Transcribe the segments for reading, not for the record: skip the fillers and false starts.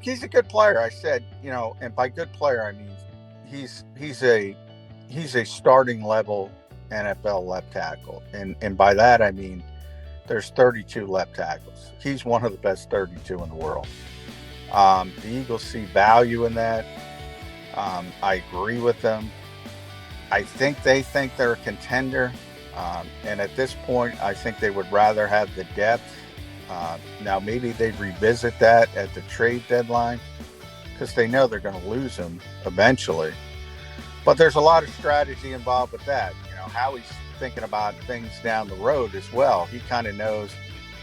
look, he's a good player. I said, and by good player, I mean he's a starting level NFL left tackle, and by that I mean there's 32 left tackles. He's one of the best 32 in the world. The Eagles see value in that. I agree with them. I think they think they're a contender, and at this point, I think they would rather have the depth. Now, maybe they'd revisit that at the trade deadline because they know they're going to lose him eventually. But there's a lot of strategy involved with that. How he's thinking about things down the road as well. He kind of knows,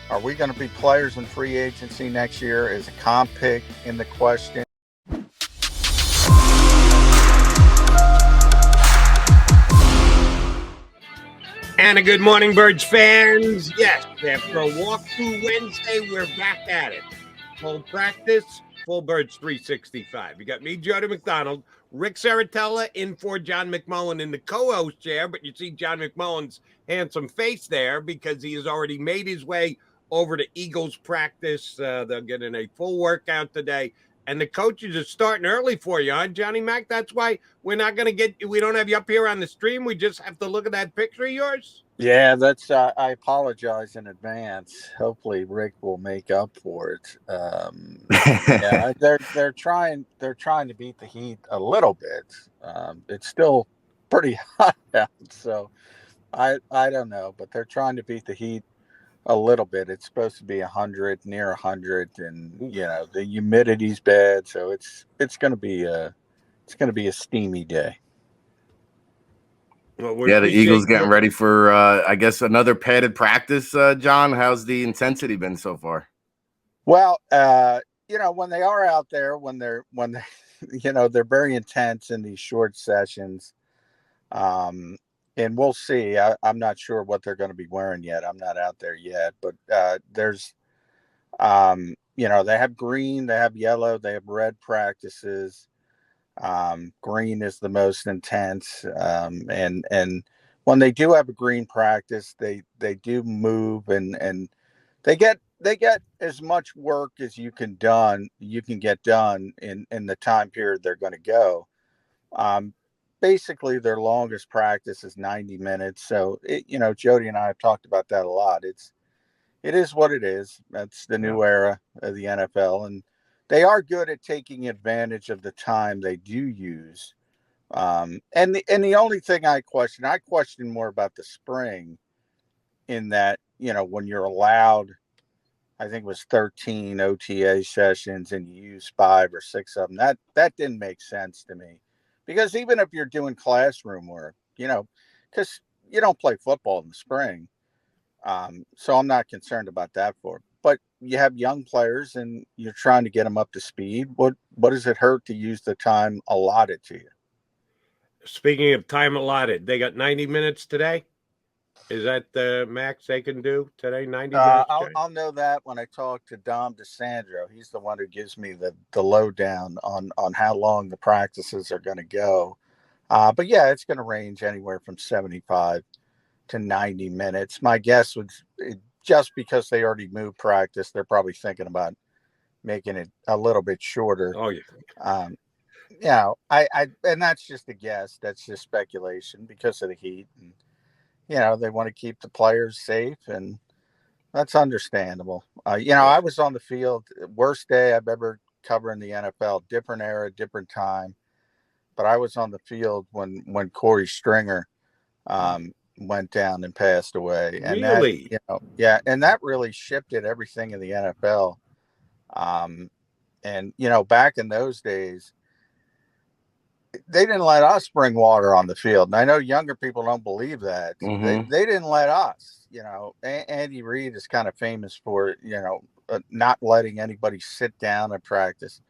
are we going to be players in free agency next year? Is a comp pick in the question? And a good morning, Birds fans. Yes, after a walkthrough Wednesday, we're back at it. Full practice, full Birds 365. You got me, Jody McDonald, Ric Serritella in for John McMullen in the co-host chair, but you see John McMullen's handsome face there because he has already made his way over to Eagles practice. They'll get in a full workout today. And the coaches are starting early for you, huh, Johnny Mac? That's why we don't have you up here on the stream. We just have to look at that picture of yours. Yeah, that's. I apologize in advance. Hopefully, Rick will make up for it. Yeah, they're trying to beat the Heat a little bit. It's still pretty hot out, so I don't know, but they're trying to beat the Heat a little bit. It's supposed to be 100, near 100, and the humidity's bad, so it's going to be a steamy day. Well, the Eagles getting ready for I guess another padded practice. John, how's the intensity been so far? Well, when they are out there, when they're they're very intense in these short sessions. And we'll see. I'm not sure what they're going to be wearing yet. I'm not out there yet, but there's, they have green, they have yellow, they have red practices. Green is the most intense. And when they do have a green practice, they do move and they get as much work as you can get done in the time period they're going to go. Basically, their longest practice is 90 minutes. So, Jody and I have talked about that a lot. It is what it is. That's the new era of the NFL. And they are good at taking advantage of the time they do use. And the only thing I question more about the spring in that, when you're allowed, I think it was 13 OTA sessions and you use 5 or 6 of them. That didn't make sense to me. Because even if you're doing classroom work, because you don't play football in the spring, so I'm not concerned about that But you have young players and you're trying to get them up to speed. What does it hurt to use the time allotted to you? Speaking of time allotted, they got 90 minutes today. Is that the max they can do today? 90 minutes? I'll know that when I talk to Dom DeSandro. He's the one who gives me the lowdown on how long the practices are going to go. But yeah, it's going to range anywhere from 75 to 90 minutes. My guess would, just because they already moved practice, they're probably thinking about making it a little bit shorter. Oh yeah. And that's just a guess. That's just speculation because of the heat. And, they want to keep the players safe, and that's understandable. I was on the field, worst day I've ever covered in the NFL, different era, different time. But I was on the field when Corey Stringer went down and passed away. And really? And that really shifted everything in the NFL. And back in those days, they didn't let us bring water on the field. And I know younger people don't believe that. Mm-hmm. They didn't let us. Andy Reid is kind of famous for, not letting anybody sit down at practice.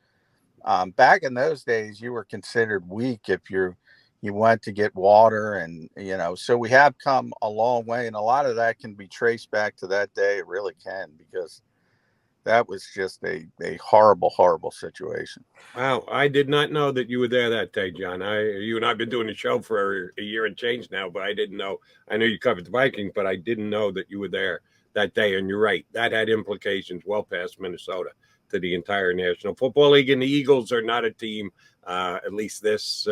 Back in those days, you were considered weak if you went to get water. And, so we have come a long way. And a lot of that can be traced back to that day. It really can, because that was just a horrible, horrible situation. Wow. I did not know that you were there that day, John. You and I have been doing the show for a year and change now, but I didn't know. I knew you covered the Vikings, but I didn't know that you were there that day. And you're right. That had implications well past Minnesota. to the entire National Football League. And the Eagles are not a team, at least this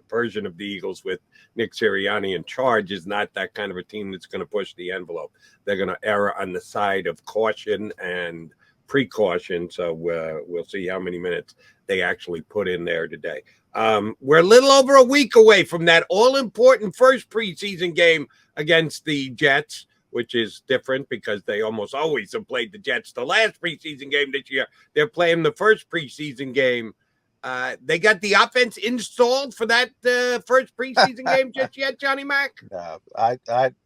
version of the Eagles with Nick Sirianni in charge is not that kind of a team that's going to push the envelope. They're going to err on the side of caution and precaution. So we'll see how many minutes they actually put in there today. We're a little over a week away from that all-important first preseason game against the Jets, which is different because they almost always have played the Jets. The last preseason game this year, they're playing the first preseason game. They got the offense installed for that first preseason game just yet, Johnny Mac? No,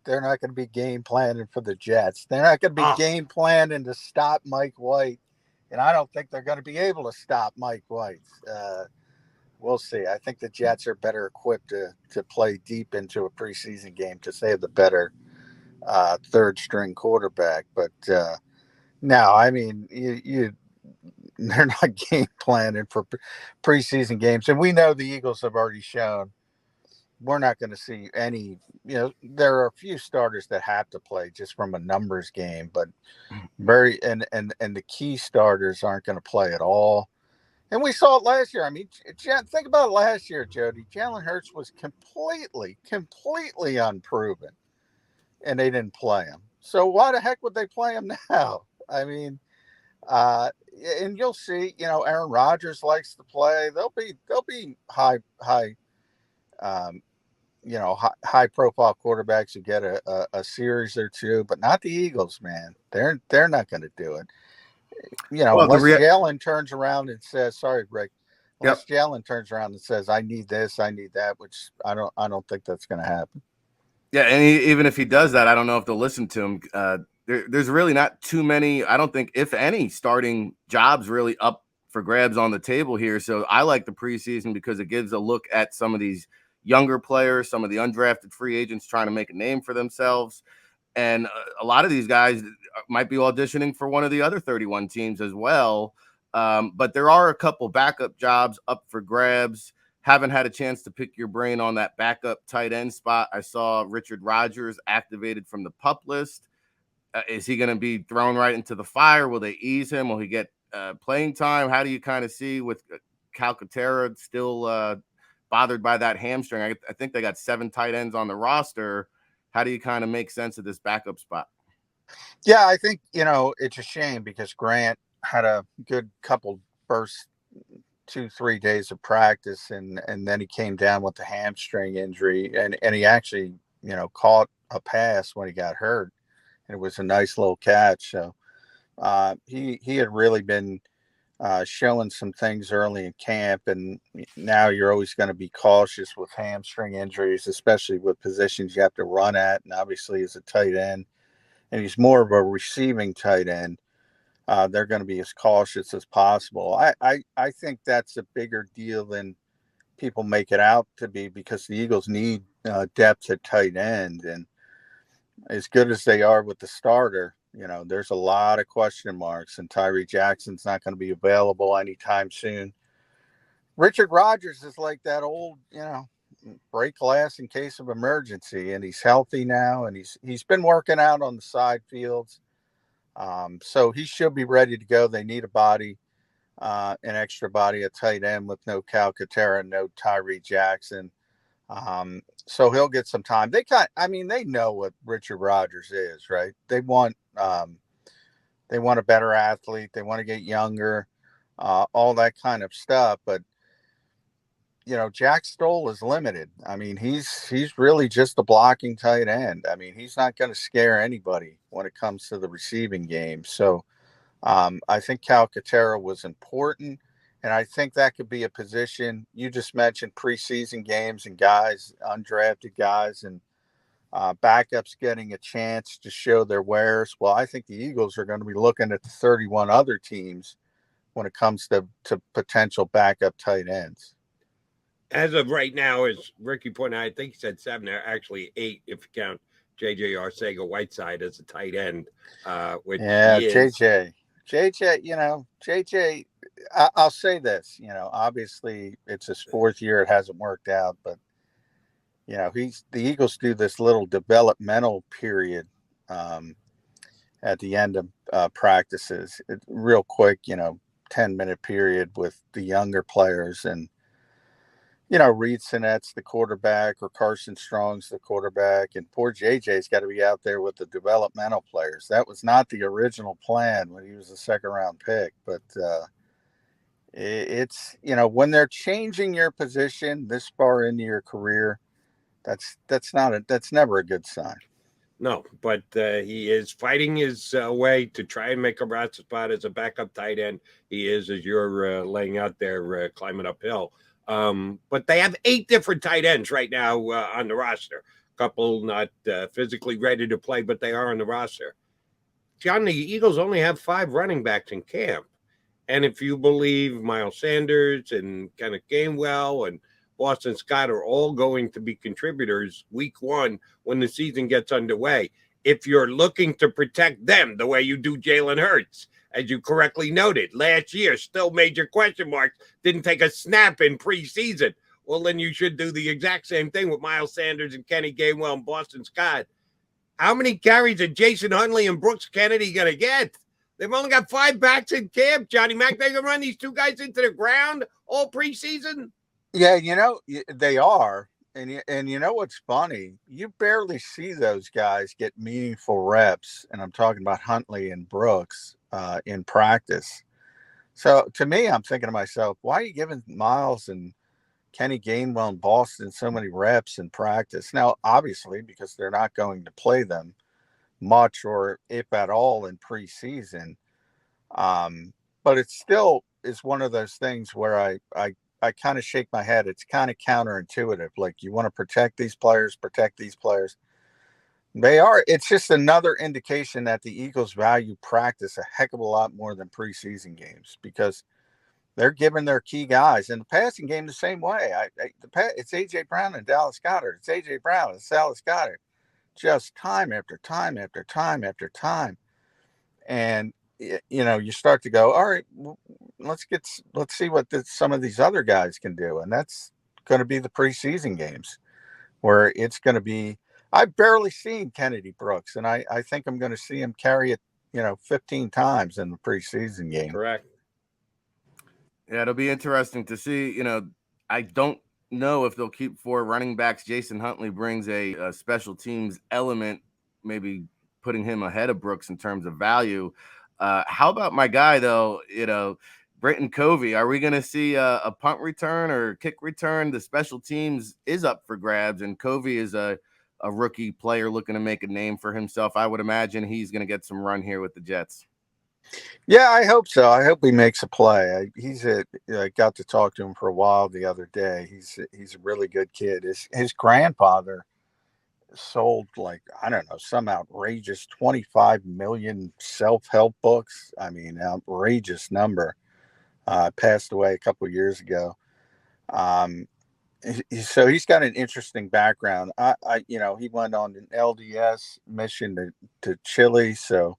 they're not going to be game planning for the Jets. They're not going to be game planning to stop Mike White, and I don't think they're going to be able to stop Mike White. We'll see. I think the Jets are better equipped to play deep into a preseason game because they have the better third string quarterback. But no, I mean, they're not game planning for preseason games. And we know the Eagles have already shown we're not going to see any, there are a few starters that have to play just from a numbers game, but and the key starters aren't going to play at all. And we saw it last year. I mean, think about it last year, Jody. Jalen Hurts was completely unproven, and they didn't play him. So why the heck would they play him now? I mean, and you'll see, Aaron Rodgers likes to play. They'll be high profile quarterbacks who get a series or two, but not the Eagles, man. They're not going to do it. Unless Jalen turns around and says, "Sorry, Rick." Unless Jalen turns around and says, "I need this, I need that," which I don't think that's going to happen. Yeah, and even if he does that, I don't know if they'll listen to him. There's really not too many, I don't think, if any, starting jobs really up for grabs on the table here. So I like the preseason because it gives a look at some of these younger players, some of the undrafted free agents trying to make a name for themselves. And a lot of these guys might be auditioning for one of the other 31 teams as well. But there are a couple backup jobs up for grabs. Haven't had a chance to pick your brain on that backup tight end spot. I saw Richard Rodgers activated from the PUP list. Is he going to be thrown right into the fire? Will they ease him? Will he get playing time? How do you kind of see with Calcaterra still bothered by that hamstring? I think they got 7 tight ends on the roster. How do you kind of make sense of this backup spot? Yeah, I think, it's a shame because Grant had a good couple first 2-3 days of practice and then he came down with the hamstring injury and he actually, caught a pass when he got hurt. And it was a nice little catch. So he had really been showing some things early in camp, and now you're always going to be cautious with hamstring injuries, especially with positions you have to run at. And obviously, as a tight end, and he's more of a receiving tight end, they're going to be as cautious as possible. I think that's a bigger deal than people make it out to be because the Eagles need depth at tight end, and as good as they are with the starter, there's a lot of question marks, and Tyree Jackson's not going to be available anytime soon. Richard Rodgers is like that old, break glass in case of emergency, and he's healthy now, and he's been working out on the side fields. So he should be ready to go. They need a body, an extra body at tight end with no Calcaterra, no Tyree Jackson. So he'll get some time. They know what Richard Rodgers is, right? They want a better athlete. They want to get younger, all that kind of stuff. But, Jack Stoll is limited. I mean, he's really just a blocking tight end. I mean, he's not going to scare anybody when it comes to the receiving game. So I think Calcaterra was important. And I think that could be a position. You just mentioned preseason games and guys, undrafted guys, and backups getting a chance to show their wares. Well, I think the Eagles are going to be looking at the 31 other teams when it comes to potential backup tight ends. As of right now, as Ricky pointed out, I think he said 7. There are actually 8 if you count J.J. Arcega-Whiteside as a tight end. Which JJ, JJ. I'll say this, obviously it's his 4th year. It hasn't worked out, but the Eagles do this little developmental period. And at the end of practices, real quick, 10-minute period with the younger players. And, Reed Sinette's the quarterback or Carson Strong's the quarterback. And poor JJ's got to be out there with the developmental players. That was not the original plan when he was a second-round pick. But it's, when they're changing your position this far into your career, that's never a good sign. No, but he is fighting his way to try and make a roster spot as a backup tight end. He is, as you're laying out there, climbing uphill. But they have 8 different tight ends right now on the roster. A couple not physically ready to play, but they are on the roster. John, the Eagles only have 5 running backs in camp. And if you believe Miles Sanders and Kenneth Gainwell and Boston Scott are all going to be contributors week 1 when the season gets underway, if you're looking to protect them the way you do Jalen Hurts, as you correctly noted, last year, still major question marks, didn't take a snap in preseason. Well, then you should do the exact same thing with Miles Sanders and Kenny Gainwell and Boston Scott. How many carries are Jason Huntley and Brooks Kennedy going to get? They've only got 5 backs in camp, Johnny Mac. They're going to run these 2 guys into the ground all preseason? Yeah, they are. And you know what's funny? You barely see those guys get meaningful reps, and I'm talking about Huntley and Brooks in practice. So to me, I'm thinking to myself, why are you giving Miles and Kenny Gainwell and Boston so many reps in practice? Now, obviously, because they're not going to play them much or if at all in preseason. But it still is one of those things where I kind of shake my head. It's kind of counterintuitive. Like, you want to protect these players. They are. It's just another indication that the Eagles value practice a heck of a lot more than preseason games, because they're giving their key guys in the passing game the same way. It's A.J. Brown and Dallas Goedert. It's A.J. Brown and Dallas Goedert. Just time after time after time after time. And, you start to go, all right, let's see what some of these other guys can do. And that's going to be the preseason games, where it's going to be, I've barely seen Kennedy Brooks, and I think I'm going to see him carry it, 15 times in the preseason game. Correct. Yeah, it'll be interesting to see. I don't know if they'll keep 4 running backs. Jason Huntley brings a special teams element, maybe putting him ahead of Brooks in terms of value. How about my guy, though, Britton Covey? Are we going to see a punt return or kick return? The special teams is up for grabs, and Covey is a rookie player looking to make a name for himself. I would imagine he's going to get some run here with the Jets. Yeah, I hope so. I hope he makes a play. I got to talk to him for a while the other day. He's a really good kid. His grandfather sold, like, I don't know, some outrageous 25 million self-help books. I mean, outrageous number. Passed away a couple of years ago. So he's got an interesting background. He went on an LDS mission to Chile. So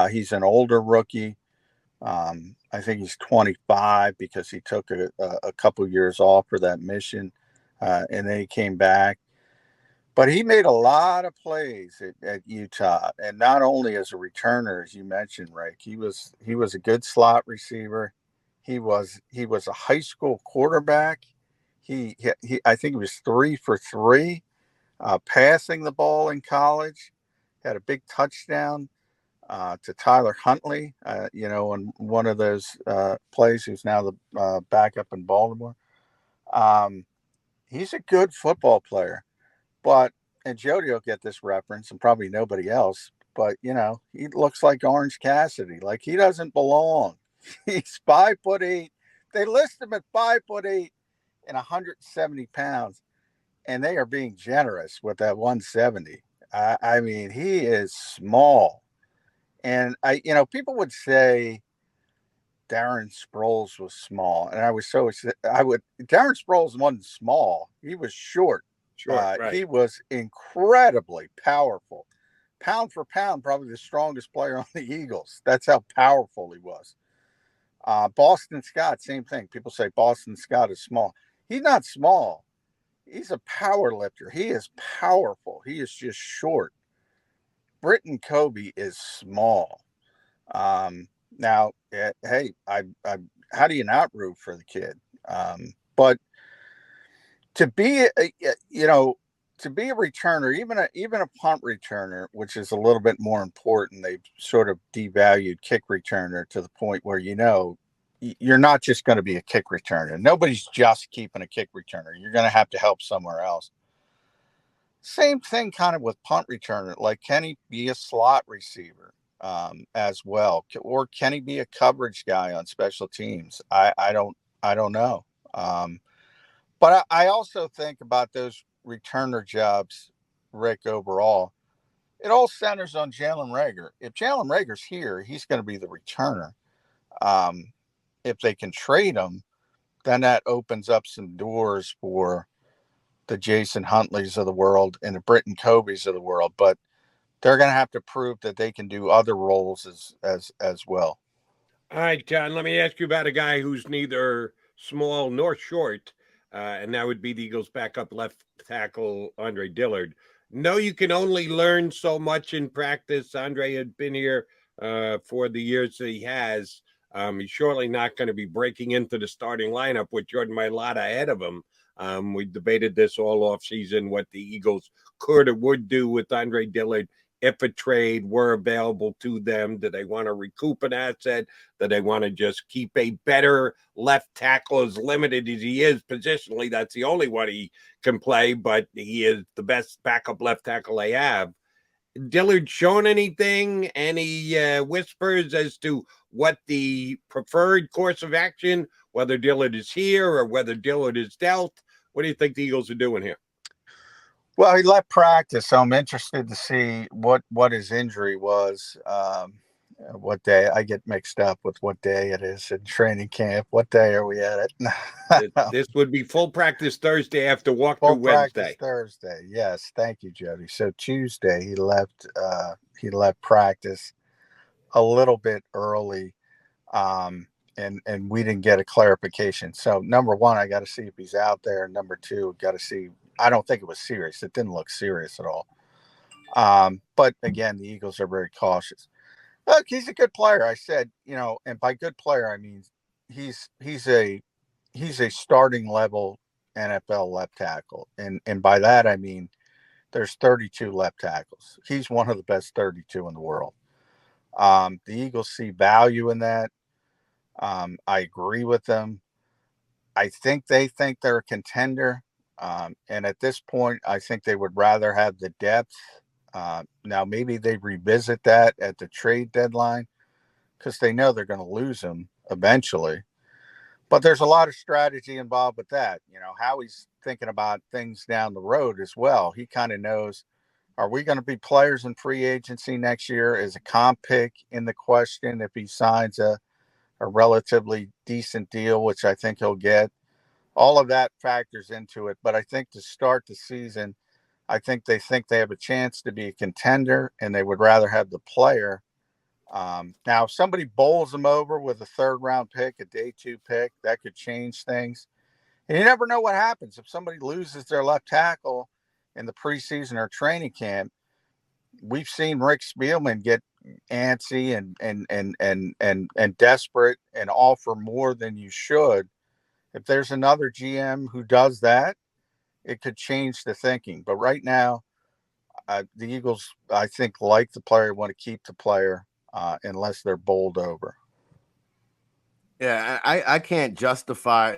he's an older rookie. I think he's 25 because he took a couple years off for that mission, and then he came back. But he made a lot of plays at Utah, and not only as a returner, as you mentioned, Rick. He was a good slot receiver. He was a high school quarterback. I think he was 3 for 3 passing the ball in college. Had a big touchdown to Tyler Huntley, on one of those plays, who's now the backup in Baltimore. He's a good football player. And Jody will get this reference, and probably nobody else, but, he looks like Orange Cassidy. Like, he doesn't belong. He's 5'8". They list him at 5'8" and 170 pounds, and they are being generous with that 170. I mean, he is small. And people would say Darren Sproles was small, and Darren Sproles wasn't small. He was short. Right. He was incredibly powerful. Pound for pound, probably the strongest player on the Eagles. That's how powerful he was. Boston Scott, same thing. People say Boston Scott is small. He's not small. He's a power lifter. He is powerful. He is just short. Britton Kobe is small. Now, hey, how do you not root for the kid? But to be, to be a returner, even a punt returner, which is a little bit more important, they've sort of devalued kick returner to the point where you're not just going to be a kick returner. Nobody's just keeping a kick returner. You're going to have to help somewhere else. Same thing kind of with punt returner. Like, can he be a slot receiver as well? Or can he be a coverage guy on special teams? I don't know. But I also think about those returner jobs, Rick, overall. It all centers on Jalen Reagor. If Jalen Reagor's here, he's going to be the returner. If they can trade him, then that opens up some doors for the Jason Huntleys of the world and the Britton Kobe's of the world. But they're going to have to prove that they can do other roles as well. All right, John, let me ask you about a guy who's neither small nor short, and that would be the Eagles' backup left tackle, Andre Dillard. No, you can only learn so much in practice. Andre had been here for the years that he has. He's surely not going to be breaking into the starting lineup with Jordan Mailata ahead of him. We debated this all offseason, what the Eagles could or would do with Andre Dillard if a trade were available to them. Do they want to recoup an asset? Do they want to just keep a better left tackle, as limited as he is positionally? That's the only one he can play, but he is the best backup left tackle they have. Dillard shown anything, any whispers as to what the preferred course of action, whether Dillard is here or whether Dillard is dealt? What do you think the Eagles are doing here? Well, he left practice, so I'm interested to see what his injury was. What day? I get mixed up with what day it is in training camp. What day are we at it? This would be full practice Thursday after walkthrough full Wednesday. Practice Thursday. Yes, thank you, Jody. So Tuesday he left. He left practice a little bit early, and we didn't get a clarification. So number one, I got to see if he's out there. Number two, got to see. I don't think it was serious. It didn't look serious at all. But again, the Eagles are very cautious. Look, he's a good player. I said, and by good player, I mean he's a starting level NFL left tackle, and by that I mean there's 32 left tackles. He's one of the best 32 in the world. The Eagles see value in that. I agree with them. I think they think they're a contender. And at this point, I think they would rather have the depth. Now, maybe they revisit that at the trade deadline because they know they're going to lose him eventually. But there's a lot of strategy involved with that. How he's thinking about things down the road as well. He kind of knows, are we going to be players in free agency next year? Is a comp pick in the question if he signs a relatively decent deal, which I think he'll get? All of that factors into it. But I think to start the season, I think they have a chance to be a contender, and they would rather have the player. Now, if somebody bowls them over with a third-round pick, a day 2 pick, that could change things. And you never know what happens. If somebody loses their left tackle in the preseason or training camp, we've seen Rick Spielman get antsy and desperate and offer more than you should. If there's another GM who does that, it could change the thinking. But right now, the Eagles, I think, like the player, want to keep the player unless they're bowled over. Yeah, I can't justify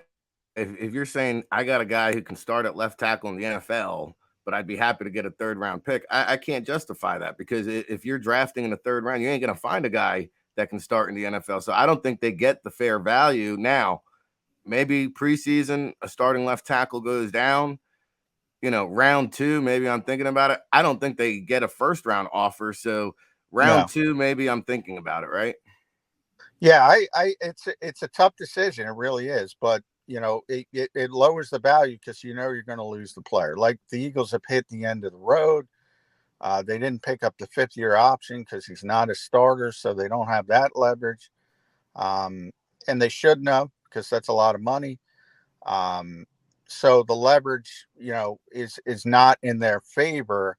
if you're saying I got a guy who can start at left tackle in the NFL, but I'd be happy to get a third-round pick. I can't justify that because if you're drafting in the third round, you ain't going to find a guy that can start in the NFL. So I don't think they get the fair value now. Maybe preseason, a starting left tackle goes down, round 2, maybe I'm thinking about it. I don't think they get a first-round offer. So round 2, maybe I'm thinking about it, right? Yeah, it's a tough decision. It really is. But, it lowers the value because you're going to lose the player. Like the Eagles have hit the end of the road. They didn't pick up the 5th-year option because he's not a starter, so they don't have that leverage. And they shouldn't have, because that's a lot of money. So the leverage, is not in their favor.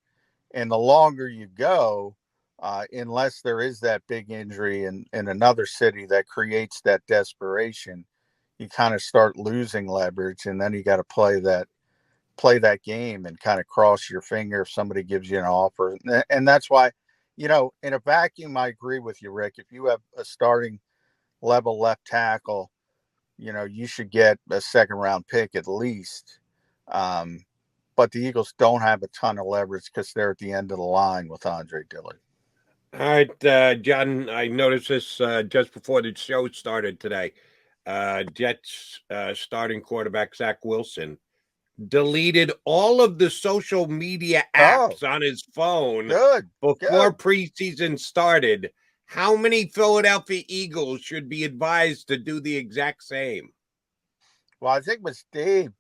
And the longer you go, unless there is that big injury in another city that creates that desperation, you kind of start losing leverage, and then you got to play that game and kind of cross your finger if somebody gives you an offer. And that's why, in a vacuum, I agree with you, Rick. If you have a starting level left tackle, you should get a second round pick at least. But the Eagles don't have a ton of leverage because they're at the end of the line with Andre Dillard. All right, John, I noticed this just before the show started today. Jets starting quarterback Zach Wilson deleted all of the social media apps on his phone before preseason started. How many Philadelphia Eagles should be advised to do the exact same? Well, I think it was Dave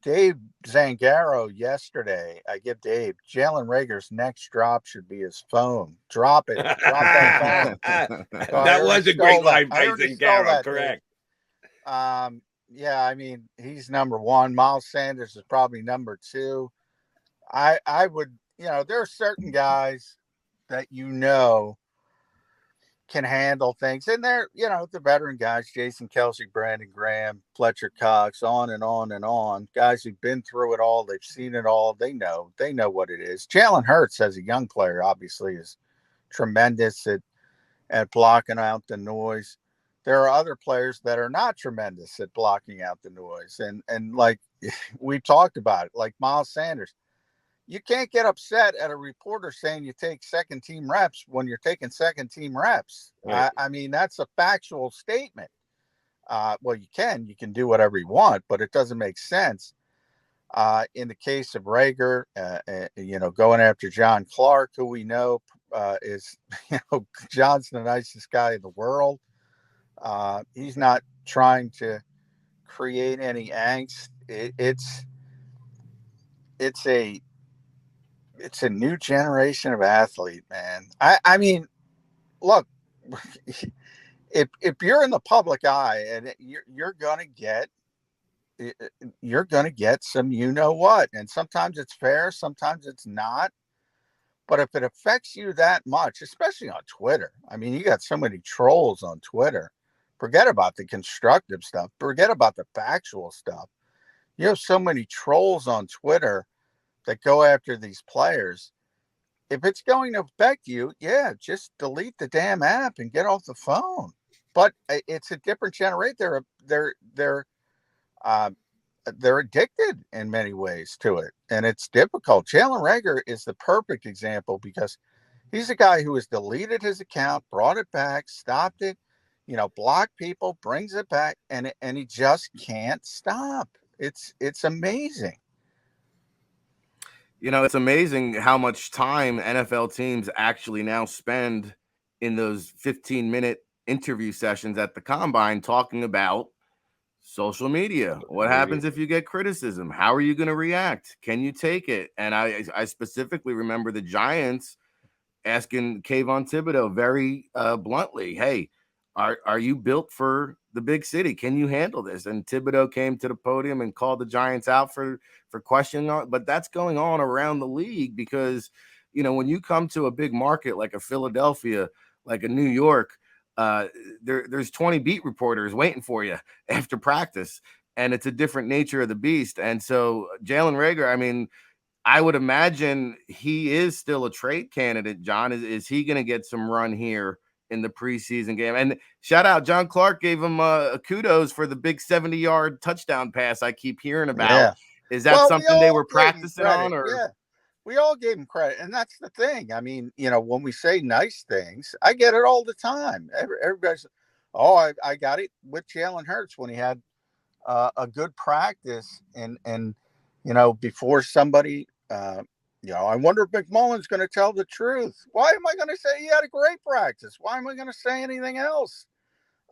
Zangaro yesterday. I give Dave, Jalen Reagor's next drop should be his phone. Drop it. Drop that phone. That was a great line by Zangaro, correct. Yeah, I mean, he's number one. Miles Sanders is probably number two. I would, there are certain guys that can handle things. And they're, the veteran guys, Jason Kelsey, Brandon Graham, Fletcher Cox, on and on and on. Guys who've been through it all. They've seen it all. They know what it is. Jalen Hurts, as a young player, obviously is tremendous at blocking out the noise. There are other players that are not tremendous at blocking out the noise. And like we talked about it, like Miles Sanders, you can't get upset at a reporter saying you take second team reps when you're taking second team reps. Right. I mean, that's a factual statement. Well, you can do whatever you want, but it doesn't make sense. In the case of Reagor, going after John Clark, who we know is, John's the nicest guy in the world. He's not trying to create any angst. It's a new generation of athlete, man. I mean, look, if you're in the public eye and you're gonna get some, what, and sometimes it's fair, sometimes it's not. But if it affects you that much, especially on Twitter, I mean, you got so many trolls on Twitter. Forget about the constructive stuff. Forget about the factual stuff. You have so many trolls on Twitter that go after these players. If it's going to affect you, just delete the damn app and get off the phone. But it's a different generation. They're addicted in many ways to it, and it's difficult. Jalen Reagor is the perfect example because he's a guy who has deleted his account, brought it back, stopped it, blocked people, brings it back, and he just can't stop. It's amazing. It's amazing how much time NFL teams actually now spend in those 15-minute interview sessions at the combine talking about social media. What happens if you get criticism? How are you going to react? Can you take it? And I specifically remember the Giants asking Kayvon Thibodeau very bluntly, hey, are you built for the big city? Can you handle this? And Thibodeau came to the podium and called the Giants out for questioning on. But that's going on around the league because, when you come to a big market like a Philadelphia, like a New York, there's 20 beat reporters waiting for you after practice, and it's a different nature of the beast. And so Jalen Reagor, I mean, I would imagine he is still a trade candidate. John, is he going to get some run here in the preseason game? And shout out, John Clark gave him kudos for the big 70-yard touchdown pass I keep hearing about. Yeah. Is that something they were practicing on? Or yeah, we all gave him credit, and that's the thing. I mean, when we say nice things, I get it all the time. Everybody's, I got it with Jalen Hurts when he had a good practice, and before somebody. I wonder if McMullen's going to tell the truth. Why am I going to say he had a great practice? Why am I going to say anything else?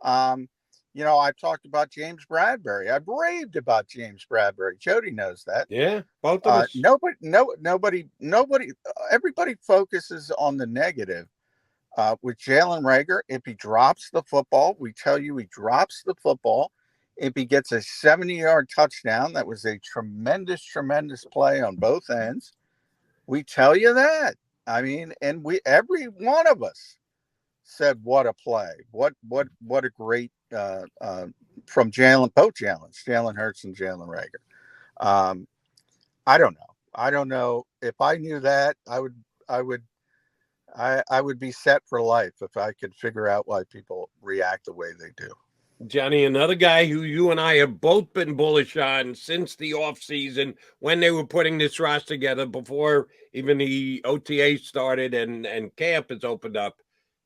I've talked about James Bradbury. I've raved about James Bradbury. Jody knows that. Yeah, both of us. Nobody. Everybody focuses on the negative. With Jalen Reagor, if he drops the football, we tell you he drops the football. If he gets a 70-yard touchdown, that was a tremendous, tremendous play on both ends. We tell you that. I mean, and every one of us said, "What a play! What a great from both Jalen Hurts and Jalen Reagor." I don't know. I don't know if I knew that I would I would be set for life if I could figure out why people react the way they do. Johnny, another guy who you and I have both been bullish on since the offseason when they were putting this roster together before even the OTA started and camp has opened up,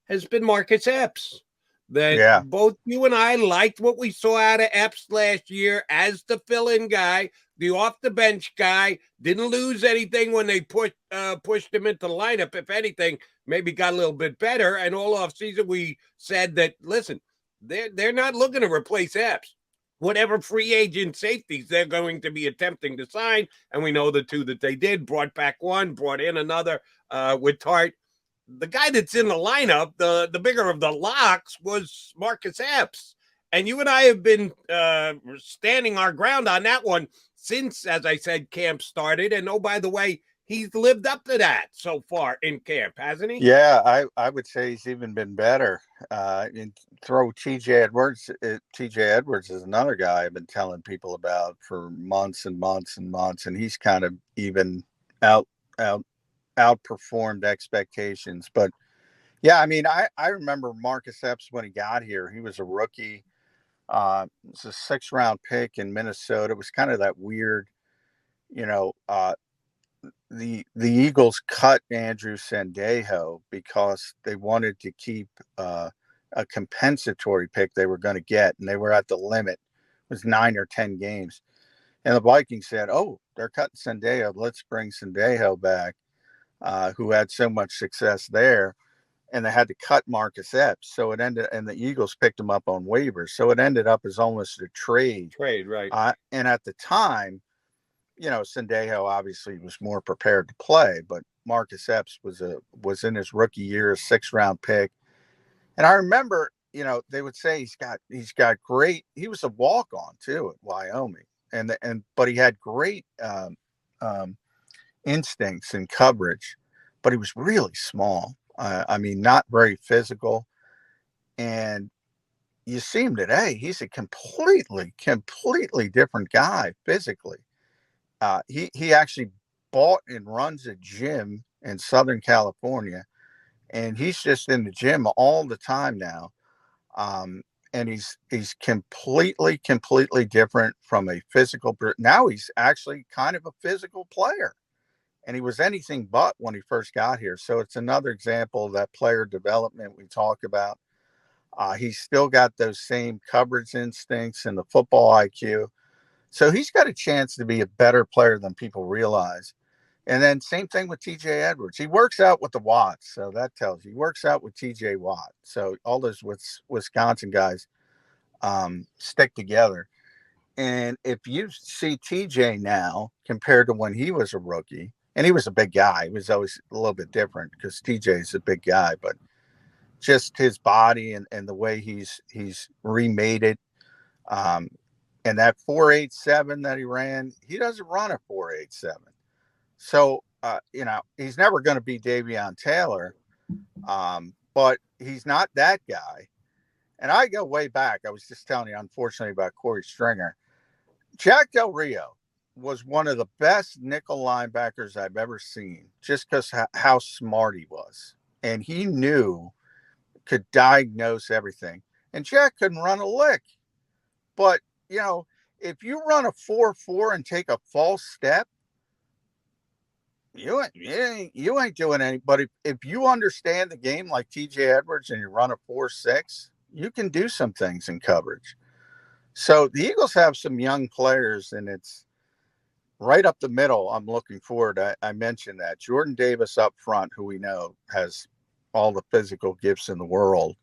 has been Marcus Epps. That Yeah, both you and I liked what we saw out of Epps last year as the fill-in guy, the off-the-bench guy. Didn't lose anything when they pushed him into the lineup. If anything, maybe got a little bit better. And all offseason we said that, listen, they're not looking to replace Epps. Whatever free agent safeties they're going to be attempting to sign, and we know the two that they did, brought back one, brought in another with Tart. The guy that's in the lineup, the bigger of the locks, was Marcus Epps. And you and I have been standing our ground on that one since, as I said, camp started. And oh, by the way, he's lived up to that so far in camp, hasn't he? yeah. I would say he's even been better. And throw T.J. Edwards. T.J. Edwards is another guy I've been telling people about for months and months and months, and he's kind of even out out outperformed expectations. But yeah, I mean, I remember Marcus Epps when he got here. He was a rookie. It was a 6th-round pick in Minnesota. It was kind of that weird, you know. The Eagles cut Andrew Sendejo because they wanted to keep a compensatory pick they were going to get, and they were at the limit. It was 9 or 10 games, and the Vikings said, "Oh, they're cutting Sendejo. Let's bring Sendejo back, who had so much success there." And they had to cut Marcus Epps, so it ended, and the Eagles picked him up on waivers, so it ended up as almost a trade. Trade, right. And at the time, Sendejo obviously was more prepared to play, but Marcus Epps was in his rookie year, a 6th-round pick. And I remember, they would say he's got great. He was a walk-on too at Wyoming, but he had great instincts and coverage, but he was really small. I mean, not very physical. And you see him today; he's a completely different guy physically. He actually bought and runs a gym in Southern California, and he's just in the gym all the time now. And he's completely different from a physical. Now he's actually kind of a physical player, and he was anything but when he first got here. So it's another example of that player development we talk about. He's still got those same coverage instincts and the football IQ. So he's got a chance to be a better player than people realize. And then same thing with TJ Edwards. He works out with the Watts. So that tells you he works out with TJ Watt. So all those Wisconsin guys stick together. And if you see TJ now compared to when he was a rookie, and he was a big guy, he was always a little bit different because TJ is a big guy, but just his body and the way he's remade it. And that 4.87 that he ran, he doesn't run a 4.87. So, he's never going to be Davion Taylor, but he's not that guy. And I go way back. I was just telling you, unfortunately, about Corey Stringer. Jack Del Rio was one of the best nickel linebackers I've ever seen, just because how smart he was. And he could diagnose everything. And Jack couldn't run a lick. But, if you run a 4.4 and take a false step, you ain't doing any. But if you understand the game like TJ Edwards and you run a 4.6, you can do some things in coverage. So the Eagles have some young players, and it's right up the middle. I'm looking forward. I mentioned that Jordan Davis up front, who we know has all the physical gifts in the world.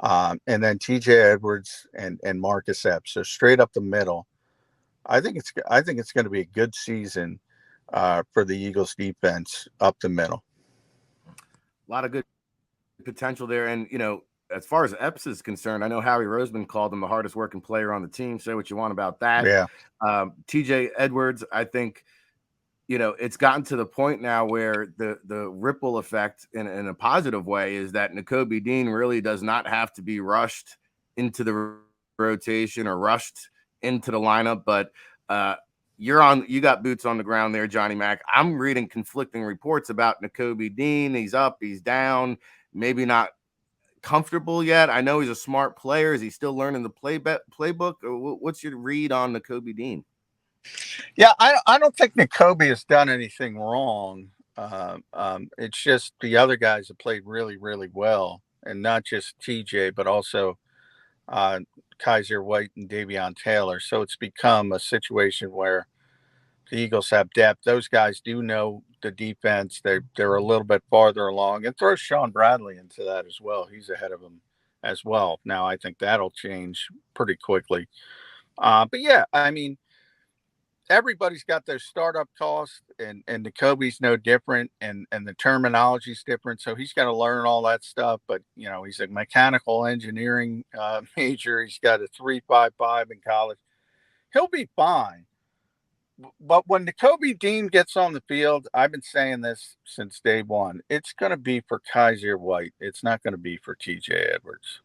And then TJ Edwards and Marcus Epps. So straight up the middle. I think it's going to be a good season for the Eagles defense up the middle. A lot of good potential there. And, as far as Epps is concerned, I know Howie Roseman called him the hardest working player on the team. Say what you want about that. Yeah. TJ Edwards, I think it's gotten to the point now where the ripple effect in a positive way is that Nakobe Dean really does not have to be rushed into the rotation or rushed into the lineup. But you got boots on the ground there, Johnny Mac. I'm reading conflicting reports about Nakobe Dean. He's up, he's down, maybe not comfortable yet. I know he's a smart player. Is he still learning the playbook? What's your read on Nakobe Dean? Yeah, I don't think Nakobe has done anything wrong. It's just the other guys have played really, really well, and not just TJ, but also Kaiser White and Davion Taylor. So it's become a situation where the Eagles have depth. Those guys do know the defense. They're a little bit farther along, and throw Sean Bradley into that as well. He's ahead of them as well. Now I think that'll change pretty quickly. But yeah, I mean, everybody's got their startup costs, and Nakobe's no different, and the terminology's different. So he's got to learn all that stuff. But he's a mechanical engineering major. He's got a 3.55 in college. He'll be fine. But when Nakobe Dean gets on the field, I've been saying this since day one, it's going to be for Kaiser White. It's not going to be for TJ Edwards.